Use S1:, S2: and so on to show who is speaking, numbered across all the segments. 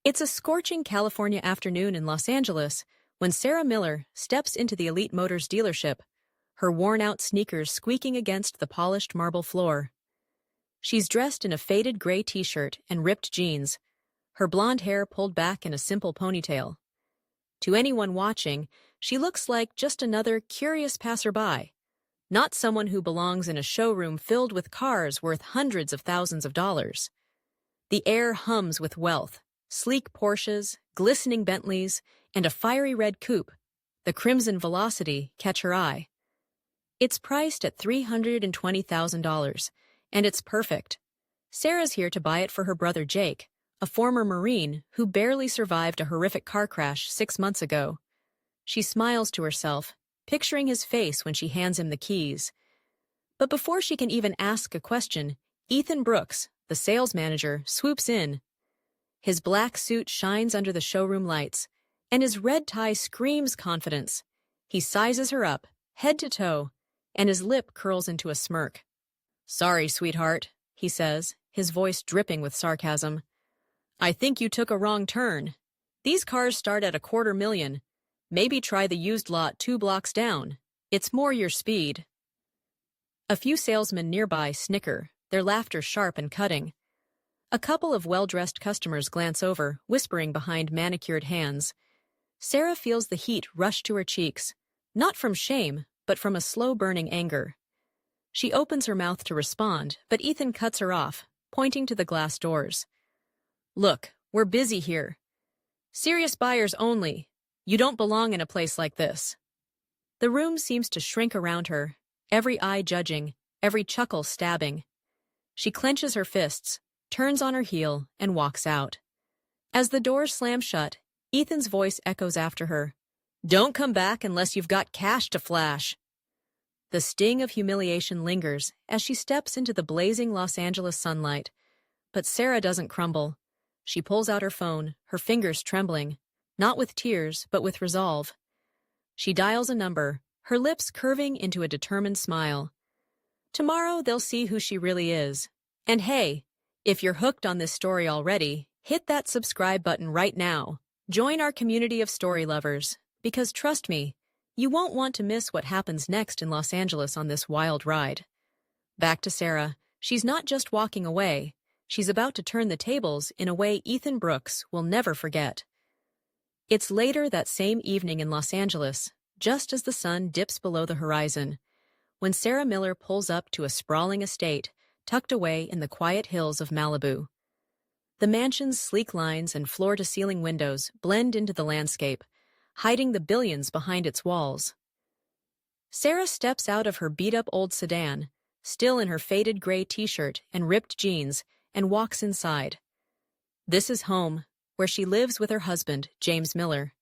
S1: It's a scorching California afternoon in Los Angeles when Sarah Miller steps into the Elite Motors dealership, her worn-out sneakers squeaking against the polished marble floor. She's dressed in a faded gray t-shirt and ripped jeans, her blonde hair pulled back in a simple ponytail. To anyone watching, she looks like just another curious passerby, not someone who belongs in a showroom filled with cars worth hundreds of thousands of dollars. The air hums with wealth, sleek Porsches, glistening Bentleys, and a fiery red coupe. The crimson Velocity catch her eye. It's priced at $320,000, and it's perfect. Sarah's here to buy it for her brother Jake, a former Marine who barely survived a horrific car crash 6 months ago. She smiles to herself, picturing his face when she hands him the keys. But before she can even ask a question, Ethan Brooks, the sales manager, swoops in. His black suit shines under the showroom lights, and his red tie screams confidence. He sizes her up, head to toe, and his lip curls into a smirk. "Sorry, sweetheart," he says, his voice dripping with sarcasm. "I think you took a wrong turn. These cars start at $250,000. Maybe try the used lot 2 blocks down. It's more your speed." A few salesmen nearby snicker, their laughter sharp and cutting. A couple of well-dressed customers glance over, whispering behind manicured hands. Sarah feels the heat rush to her cheeks, not from shame, but from a slow-burning anger. She opens her mouth to respond, but Ethan cuts her off, pointing to the glass doors. "Look, we're busy here. Serious buyers only. You don't belong in a place like this." The room seems to shrink around her, every eye judging, every chuckle stabbing. She clenches her fists, turns on her heel, and walks out. As the doors slam shut, Ethan's voice echoes after her. "Don't come back unless you've got cash to flash." The sting of humiliation lingers as she steps into the blazing Los Angeles sunlight. But Sarah doesn't crumble. She pulls out her phone, her fingers trembling, not with tears, but with resolve. She dials a number, her lips curving into a determined smile. Tomorrow they'll see who she really is. And hey, if you're hooked on this story already, hit that subscribe button right now. Join our community of story lovers, because trust me, you won't want to miss what happens next in Los Angeles on this wild ride. Back to Sarah. She's not just walking away. She's about to turn the tables in a way Ethan Brooks will never forget. It's later that same evening in Los Angeles, just as the sun dips below the horizon, when Sarah Miller pulls up to a sprawling estate tucked away in the quiet hills of Malibu. The mansion's sleek lines and floor-to-ceiling windows blend into the landscape, hiding the billions behind its walls. Sarah steps out of her beat-up old sedan, still in her faded gray t-shirt and ripped jeans, and walks inside. This is home, where she lives with her husband, James Miller.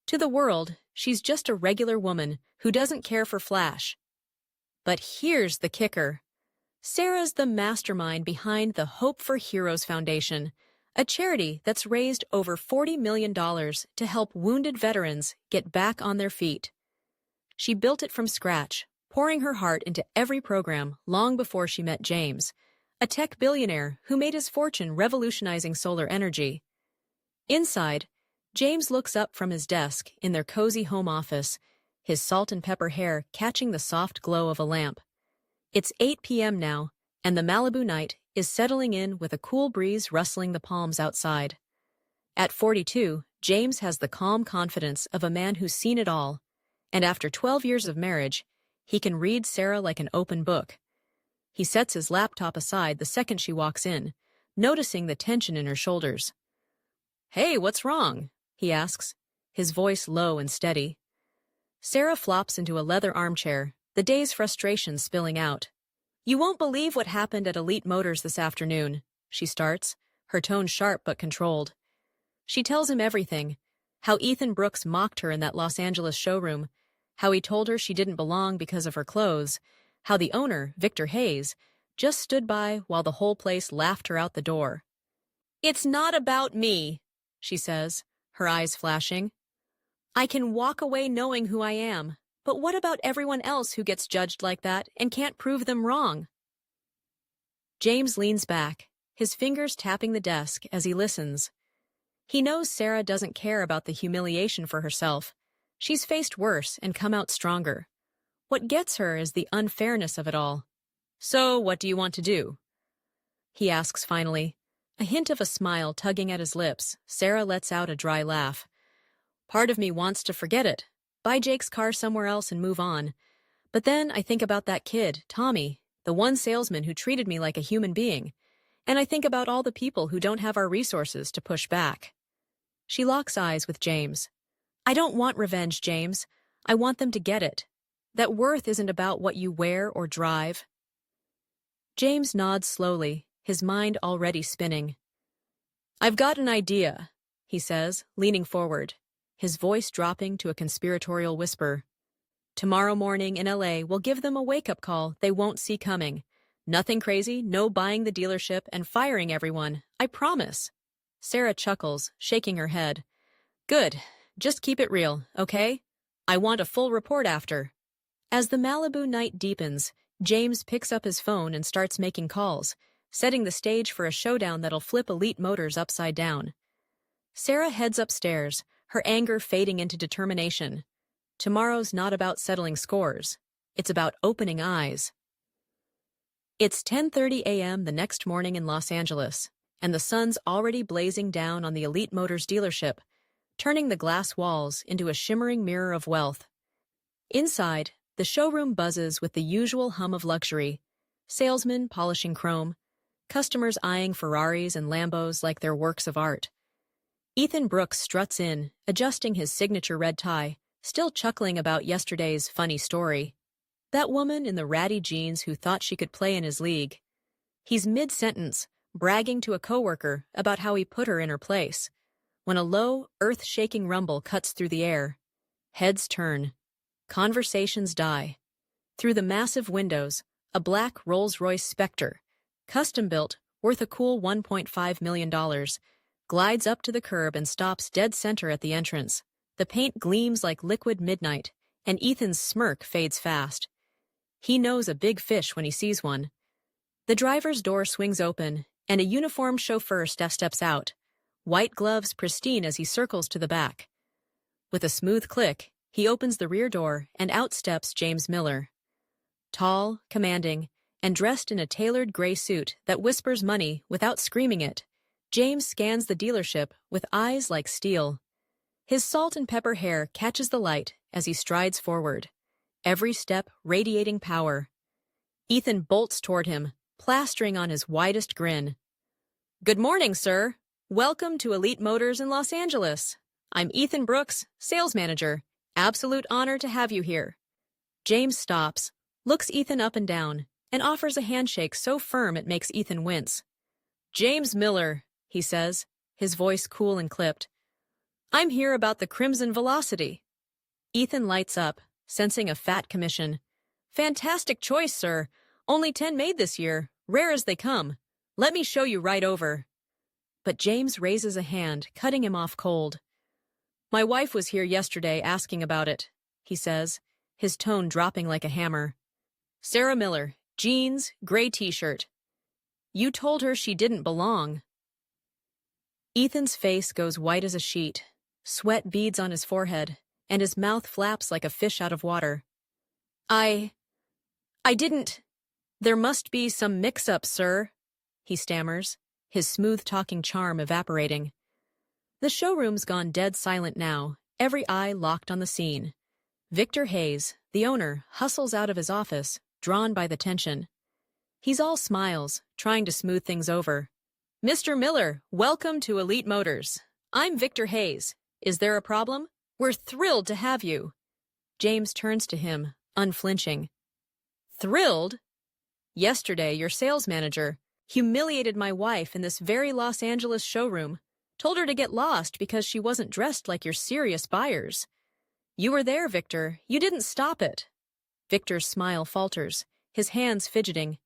S1: To the world, she's just a regular woman who doesn't care for flash. But here's the kicker. Sarah's the mastermind behind the Hope for Heroes Foundation, a charity that's raised over $40 million to help wounded veterans get back on their feet. She built it from scratch, pouring her heart into every program long before she met James, a tech billionaire who made his fortune revolutionizing solar energy. Inside, James looks up from his desk in their cozy home office, his salt and pepper hair catching the soft glow of a lamp. It's 8 p.m. now, and the Malibu night is settling in with a cool breeze rustling the palms outside. At 42, James has the calm confidence of a man who's seen it all, and after 12 years of marriage, he can read Sarah like an open book. He sets his laptop aside the second she walks in, noticing the tension in her shoulders. "Hey, what's wrong?" he asks, his voice low and steady. Sarah flops into a leather armchair, the day's frustration spilling out. "You won't believe what happened at Elite Motors this afternoon," she starts, her tone sharp but controlled. She tells him everything, how Ethan Brooks mocked her in that Los Angeles showroom, how he told her she didn't belong because of her clothes, how the owner, Victor Hayes, just stood by while the whole place laughed her out the door. "It's not about me," she says, her eyes flashing. "I can walk away knowing who I am. But what about everyone else who gets judged like that and can't prove them wrong?" James leans back, his fingers tapping the desk as he listens. He knows Sarah doesn't care about the humiliation for herself. She's faced worse and come out stronger. What gets her is the unfairness of it all. "So, what do you want to do?" he asks finally. A hint of a smile tugging at his lips, Sarah lets out a dry laugh. "Part of me wants to forget it, buy Jake's car somewhere else and move on. But then I think about that kid, Tommy, the one salesman who treated me like a human being. And I think about all the people who don't have our resources to push back." She locks eyes with James. "I don't want revenge, James. I want them to get it. That worth isn't about what you wear or drive." James nods slowly, his mind already spinning. "I've got an idea," he says, leaning forward, his voice dropping to a conspiratorial whisper. "Tomorrow morning in LA, we'll give them a wake-up call they won't see coming. Nothing crazy, no buying the dealership and firing everyone, I promise." Sarah chuckles, shaking her head. "Good. Just keep it real, okay? I want a full report after." As the Malibu night deepens, James picks up his phone and starts making calls, setting the stage for a showdown that'll flip Elite Motors upside down. Sarah heads upstairs, her anger fading into determination. Tomorrow's not about settling scores. It's about opening eyes. It's 10:30 a.m. the next morning in Los Angeles, and the sun's already blazing down on the Elite Motors dealership, turning the glass walls into a shimmering mirror of wealth. Inside, the showroom buzzes with the usual hum of luxury: salesmen polishing chrome, customers eyeing Ferraris and Lambos like they're works of art. Ethan Brooks struts in, adjusting his signature red tie, still chuckling about yesterday's funny story. That woman in the ratty jeans who thought she could play in his league. He's mid-sentence, bragging to a coworker about how he put her in her place, when a low, earth-shaking rumble cuts through the air. Heads turn. Conversations die. Through the massive windows, a black Rolls-Royce Spectre, custom-built, worth a cool $1.5 million, glides up to the curb and stops dead center at the entrance. The paint gleams like liquid midnight, and Ethan's smirk fades fast. He knows a big fish when he sees one. The driver's door swings open, and a uniformed chauffeur steps out, white gloves pristine as he circles to the back. With a smooth click, he opens the rear door, and out steps James Miller. Tall, commanding, and dressed in a tailored gray suit that whispers money without screaming it, James scans the dealership with eyes like steel. His salt and pepper hair catches the light as he strides forward, every step radiating power. Ethan bolts toward him, plastering on his widest grin. "Good morning, sir. Welcome to Elite Motors in Los Angeles. I'm Ethan Brooks, sales manager. Absolute honor to have you here." James stops, looks Ethan up and down, and offers a handshake so firm it makes Ethan wince. "James Miller," he says, his voice cool and clipped. "I'm here about the Crimson Velocity." Ethan lights up, sensing a fat commission. "Fantastic choice, sir. Only 10 made this year, rare as they come. Let me show you right over." But James raises a hand, cutting him off cold. "My wife was here yesterday asking about it," he says, his tone dropping like a hammer. "Sarah Miller, jeans, gray t-shirt. You told her she didn't belong." Ethan's face goes white as a sheet. Sweat beads on his forehead, and his mouth flaps like a fish out of water. I didn't. There must be some mix-up, sir," he stammers, his smooth-talking charm evaporating. The showroom's gone dead silent now, every eye locked on the scene. Victor Hayes, the owner, hustles out of his office, drawn by the tension. He's all smiles, trying to smooth things over. "Mr. Miller, welcome to Elite Motors. I'm Victor Hayes. Is there a problem? We're thrilled to have you." James turns to him, unflinching. "Thrilled? Yesterday, your sales manager humiliated my wife in this very Los Angeles showroom, told her to get lost because she wasn't dressed like your serious buyers. You were there, Victor. You didn't stop it." Victor's smile falters, his hands fidgeting.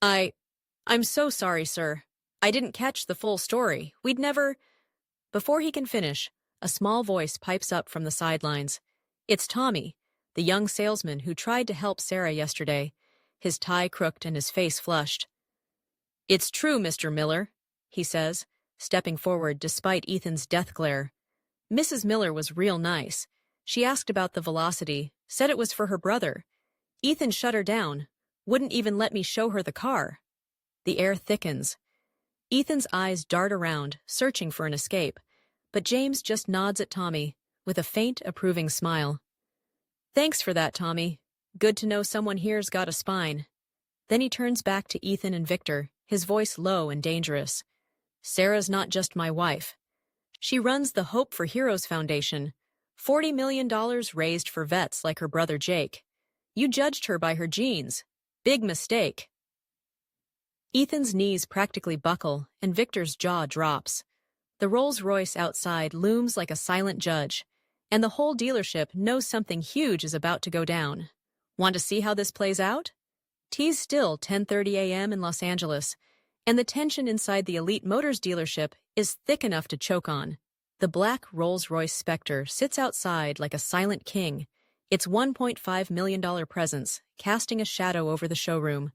S1: I'm so sorry, sir. I didn't catch the full story. We'd never—" Before he can finish, a small voice pipes up from the sidelines. It's Tommy, the young salesman who tried to help Sarah yesterday, his tie crooked and his face flushed. "It's true, Mr. Miller," he says, stepping forward despite Ethan's death glare. Mrs. Miller was real nice. She asked about the Velocity, said it was for her brother. Ethan shut her down, wouldn't even let me show her the car. The air thickens. Ethan's eyes dart around, searching for an escape, but James just nods at Tommy, with a faint, approving smile. Thanks for that, Tommy. Good to know someone here's got a spine. Then he turns back to Ethan and Victor, his voice low and dangerous. Sarah's not just my wife. She runs the Hope for Heroes Foundation, $40 million raised for vets like her brother Jake. You judged her by her genes. Big mistake. Ethan's knees practically buckle, and Victor's jaw drops. The Rolls-Royce outside looms like a silent judge, and the whole dealership knows something huge is about to go down. Want to see how this plays out? T's still 10:30 a.m. in Los Angeles, and the tension inside the Elite Motors dealership is thick enough to choke on. The black Rolls-Royce Spectre sits outside like a silent king, its $1.5 million presence casting a shadow over the showroom.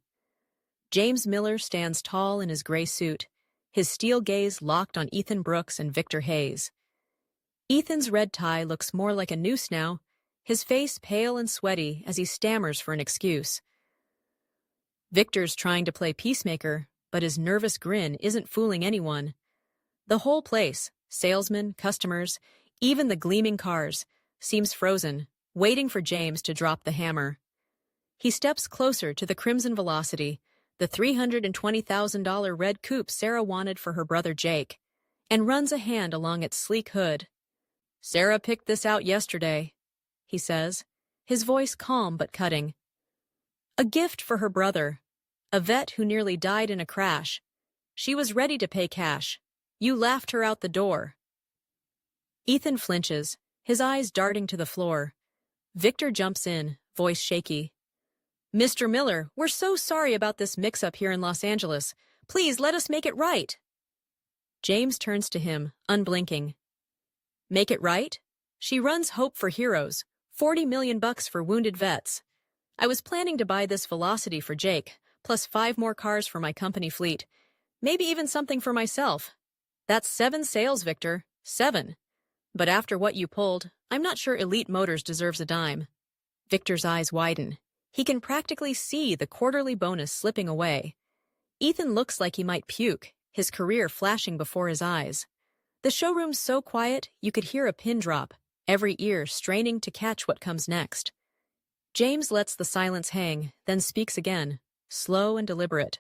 S1: James Miller stands tall in his gray suit, his steel gaze locked on Ethan Brooks and Victor Hayes. Ethan's red tie looks more like a noose now, his face pale and sweaty as he stammers for an excuse. Victor's trying to play peacemaker, but his nervous grin isn't fooling anyone. The whole place, salesmen, customers, even the gleaming cars, seems frozen, waiting for James to drop the hammer. He steps closer to the Crimson Velocity, the $320,000 red coupe Sarah wanted for her brother Jake, and runs a hand along its sleek hood. Sarah picked this out yesterday, he says, his voice calm but cutting. A gift for her brother, a vet who nearly died in a crash. She was ready to pay cash. You laughed her out the door. Ethan flinches, his eyes darting to the floor. Victor jumps in, voice shaky. Mr. Miller, we're so sorry about this mix-up here in Los Angeles. Please let us make it right. James turns to him, unblinking. Make it right? She runs Hope for Heroes, $40 million for wounded vets. I was planning to buy this Velocity for Jake, plus 5 more cars for my company fleet. Maybe even something for myself. That's 7 sales, Victor. 7. But after what you pulled, I'm not sure Elite Motors deserves a dime. Victor's eyes widen. He can practically see the quarterly bonus slipping away. Ethan looks like he might puke, his career flashing before his eyes. The showroom's so quiet, you could hear a pin drop, every ear straining to catch what comes next. James lets the silence hang, then speaks again, slow and deliberate.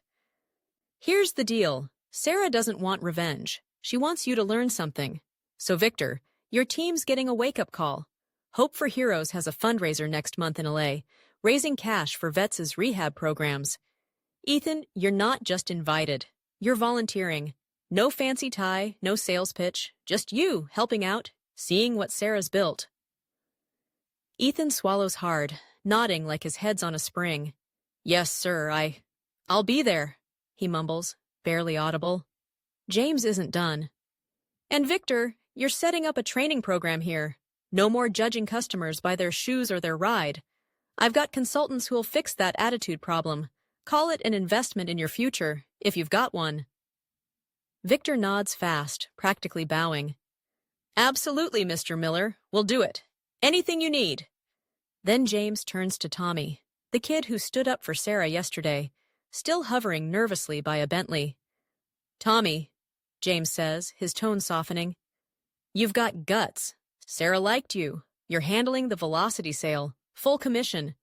S1: Here's the deal. Sarah doesn't want revenge. She wants you to learn something. So, Victor, your team's getting a wake-up call. Hope for Heroes has a fundraiser next month in LA, raising cash for vets' rehab programs. Ethan, you're not just invited. You're volunteering. No fancy tie, no sales pitch, just you helping out, seeing what Sarah's built. Ethan swallows hard, nodding like his head's on a spring. Yes, sir, I'll be there, he mumbles, barely audible. James isn't done. And Victor, you're setting up a training program here. No more judging customers by their shoes or their ride. I've got consultants who'll fix that attitude problem. Call it an investment in your future, if you've got one. Victor nods fast, practically bowing. Absolutely, Mr. Miller. We'll do it. Anything you need. Then James turns to Tommy, the kid who stood up for Sarah yesterday, still hovering nervously by a Bentley. Tommy, James says, his tone softening. You've got guts. Sarah liked you. You're handling the Velocity sale. Full commission.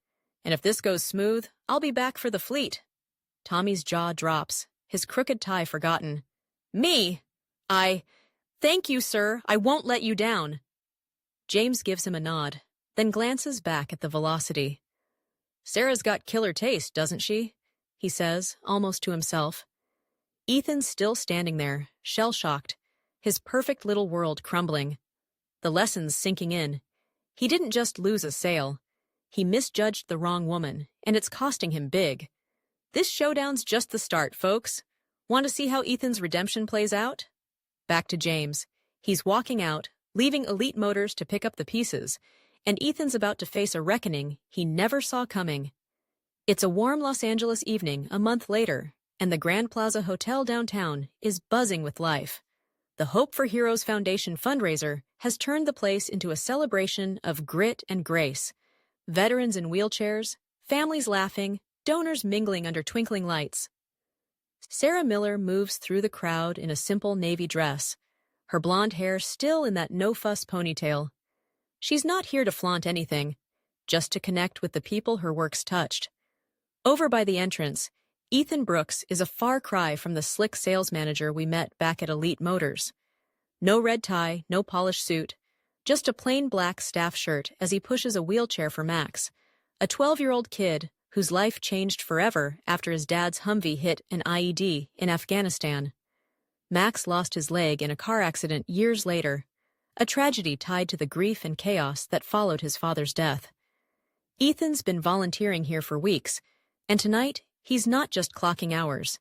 S1: And if this goes smooth, I'll be back for the fleet. Tommy's jaw drops, his crooked tie forgotten. Me? Thank you, sir. I won't let you down. James gives him a nod, then glances back at the Velocity. Sarah's got killer taste, doesn't she? He says, almost to himself. Ethan's still standing there, shell-shocked, his perfect little world crumbling. The lessons sinking in. He didn't just lose a sale. He misjudged the wrong woman, and it's costing him big. This showdown's just the start, folks. Want to see how Ethan's redemption plays out? Back to James. He's walking out, leaving Elite Motors to pick up the pieces, and Ethan's about to face a reckoning he never saw coming. It's a warm Los Angeles evening a month later, and the Grand Plaza Hotel downtown is buzzing with life. The Hope for Heroes Foundation fundraiser has turned the place into a celebration of grit and grace. Veterans in wheelchairs, families laughing, donors mingling under twinkling lights. Sarah Miller moves through the crowd in a simple navy dress, her blonde hair still in that no-fuss ponytail. She's not here to flaunt anything, just to connect with the people her work's touched. Over by the entrance, Ethan Brooks is a far cry from the slick sales manager we met back at Elite Motors. No red tie, no polished suit, just a plain black staff shirt as he pushes a wheelchair for Max, a 12-year-old kid whose life changed forever after his dad's Humvee hit an IED in Afghanistan. Max lost his leg in a car accident years later, a tragedy tied to the grief and chaos that followed his father's death. Ethan's been volunteering here for weeks, and tonight he's not just clocking hours.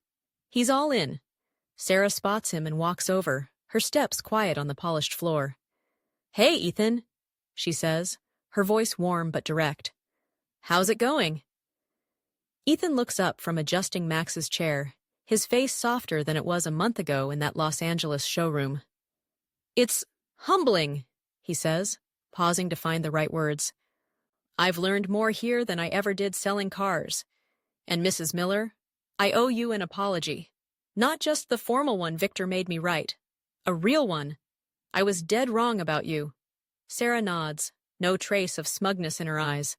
S1: He's all in. Sarah spots him and walks over, her steps quiet on the polished floor. "Hey, Ethan," she says, her voice warm but direct. "How's it going?" Ethan looks up from adjusting Max's chair, his face softer than it was a month ago in that Los Angeles showroom. "It's humbling," he says, pausing to find the right words. "I've learned more here than I ever did selling cars. And Mrs. Miller, I owe you an apology. Not just the formal one Victor made me write. A real one. I was dead wrong about you." Sarah nods, no trace of smugness in her eyes.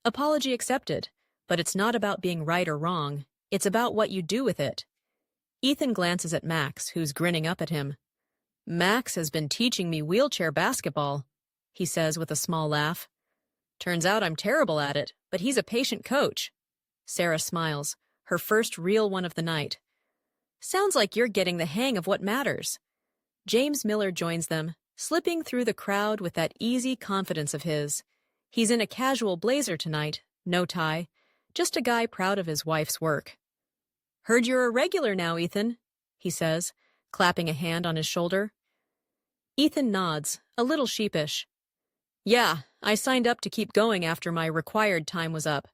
S1: Apology accepted, but it's not about being right or wrong. It's about what you do with it. Ethan glances at Max, who's grinning up at him. "Max has been teaching me wheelchair basketball," he says with a small laugh. "Turns out I'm terrible at it, but he's a patient coach." Sarah smiles, her first real one of the night. "Sounds like you're getting the hang of what matters." James Miller joins them, slipping through the crowd with that easy confidence of his. He's in a casual blazer tonight, no tie, just a guy proud of his wife's work. "Heard you're a regular now, Ethan," he says, clapping a hand on his shoulder. Ethan nods, a little sheepish. "Yeah, I signed up to keep going after my required time was up.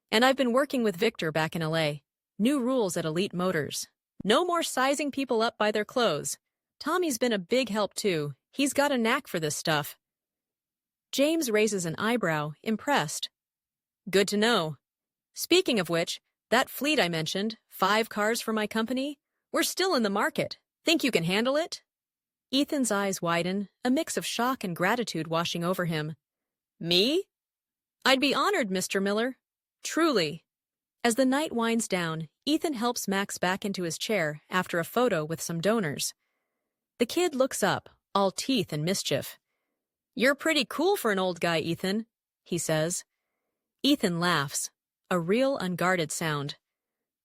S1: And I've been working with Victor back in LA. New rules at Elite Motors. No more sizing people up by their clothes. Tommy's been a big help too. He's got a knack for this stuff." James raises an eyebrow, impressed. "Good to know. Speaking of which, that fleet I mentioned, 5 cars for my company, we're still in the market. Think you can handle it?" Ethan's eyes widen, a mix of shock and gratitude washing over him. "Me? I'd be honored, Mr. Miller. Truly." As the night winds down, Ethan helps Max back into his chair after a photo with some donors. The kid looks up, all teeth and mischief. "You're pretty cool for an old guy, Ethan," he says. Ethan laughs, a real unguarded sound.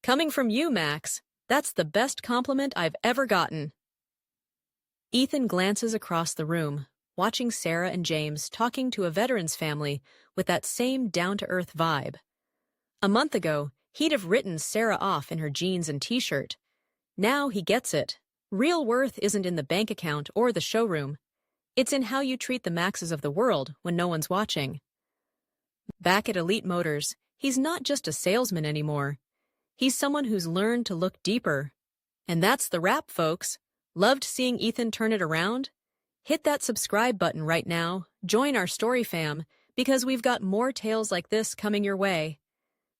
S1: "Coming from you, Max, that's the best compliment I've ever gotten." Ethan glances across the room, watching Sarah and James talking to a veteran's family with that same down-to-earth vibe. A month ago, he'd have written Sarah off in her jeans and t-shirt. Now he gets it. Real worth isn't in the bank account or the showroom. It's in how you treat the Maxes of the world when no one's watching. Back at Elite Motors, he's not just a salesman anymore. He's someone who's learned to look deeper. And that's the wrap, folks. Loved seeing Ethan turn it around? Hit that subscribe button right now, join our story fam, because we've got more tales like this coming your way.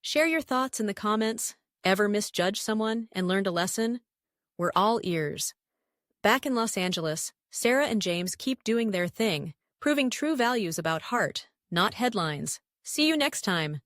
S1: Share your thoughts in the comments. Ever misjudged someone and learned a lesson? We're all ears. Back in Los Angeles, Sarah and James keep doing their thing, proving true values about heart, not headlines. See you next time.